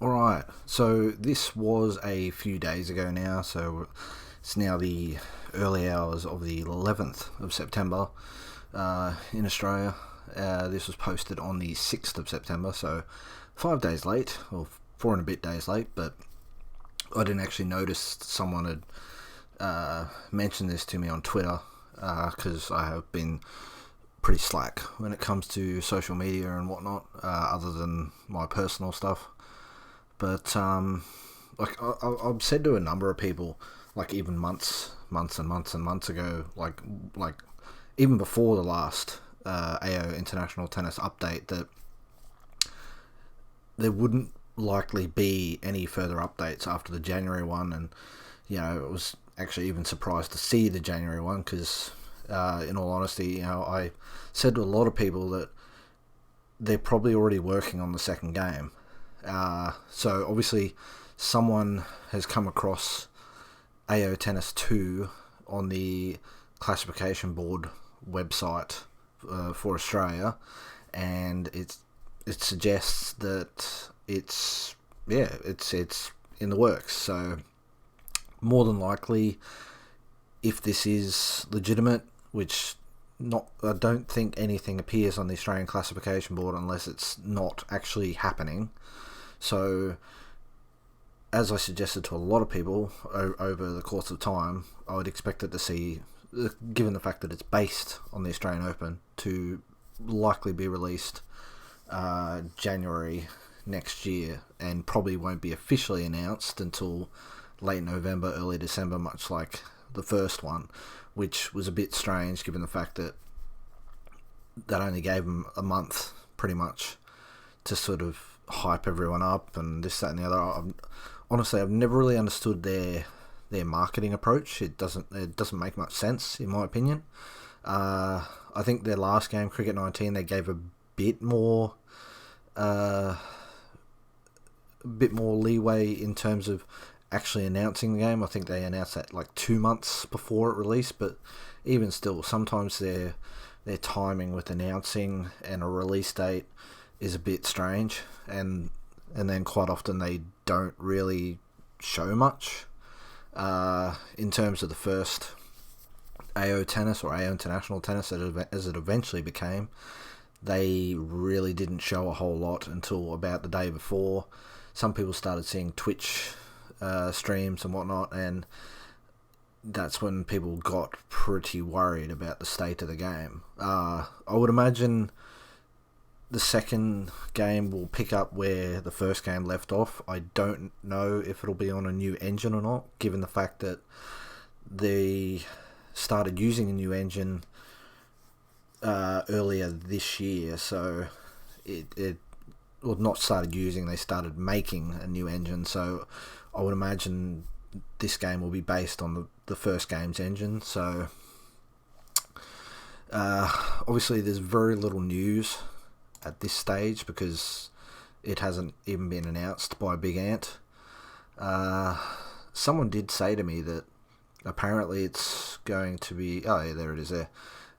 Alright, so this was a few days ago now, so it's now the early hours of the 11th of September in Australia. This was posted on the 6th of September, so 5 days late, or 4 and a bit days late, but I didn't actually notice someone had mentioned this to me on Twitter, because I have been pretty slack when it comes to social media and whatnot, other than my personal stuff. But I've said to a number of people, like even months and months ago, like even before the last AO International Tennis update, that there wouldn't likely be any further updates after the January one, and I was actually even surprised to see the January one because, in all honesty, I said to a lot of people that they're probably already working on the second game. So obviously someone has come across AO Tennis 2 on the classification board website for Australia, and it suggests that it's in the works. So more than likely, if this is legitimate, which I don't think anything appears on the Australian classification board unless it's not actually happening. So, as I suggested to a lot of people over the course of time, I would expect it to see, given the fact that it's based on the Australian Open, to likely be released January next year, and probably won't be officially announced until late November, early December, much like the first one, which was a bit strange given the fact that that only gave them a month, pretty much, to sort of hype everyone up and this, that, and the other. Honestly, I've never really understood their marketing approach. It doesn't make much sense, in my opinion. I think their last game, Cricket 19, they gave a bit more leeway in terms of actually announcing the game. I think they announced that like 2 months before it released, but even still, sometimes their timing with announcing and a release date is a bit strange, and then quite often they don't really show much. In terms of the first AO Tennis, or AO International Tennis as it eventually became, they really didn't show a whole lot until about the day before. Some people started seeing Twitch streams and whatnot, and that's when people got pretty worried about the state of the game. I would imagine the second game will pick up where the first game left off. I don't know if it'll be on a new engine or not, given the fact that they started using a new engine earlier this year. So it well, not started using, they started making a new engine. So I would imagine this game will be based on the first game's engine. So obviously there's very little news at this stage because it hasn't even been announced by Big Ant. Someone did say to me that apparently it's going to be, oh yeah, there it is there.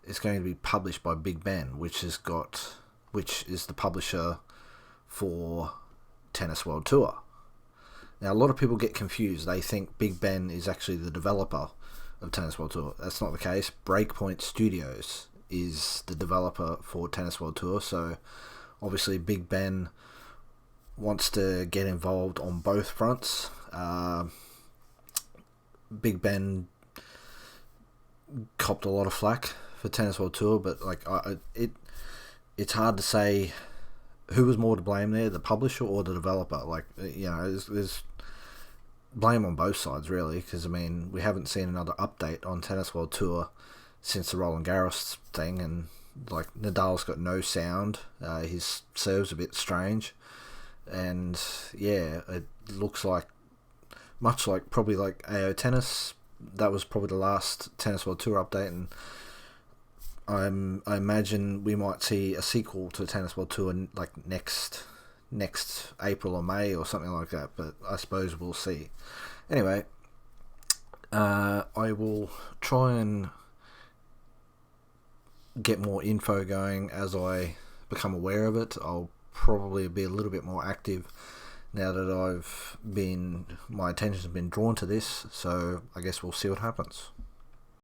It's going to be published by Big Ben, which is the publisher for Tennis World Tour. Now, a lot of people get confused. They think Big Ben is actually the developer of Tennis World Tour. That's not the case. Breakpoint Studios is the developer for Tennis World Tour, so obviously Big Ben wants to get involved on both fronts. Big Ben copped a lot of flack for Tennis World Tour, but it's hard to say who was more to blame there, the publisher or the developer. There's blame on both sides, really, because, we haven't seen another update on Tennis World Tour since the Roland Garros thing, and, Nadal's got no sound. His serve's a bit strange, and, yeah, it looks like, much like, probably like AO Tennis, that was probably the last Tennis World Tour update, and I imagine we might see a sequel to Tennis World Tour next April or May or something like that, but I suppose we'll see. Anyway, I will try and get more info going as I become aware of it. I'll probably be a little bit more active now that my attention's been drawn to this. So I guess we'll see what happens.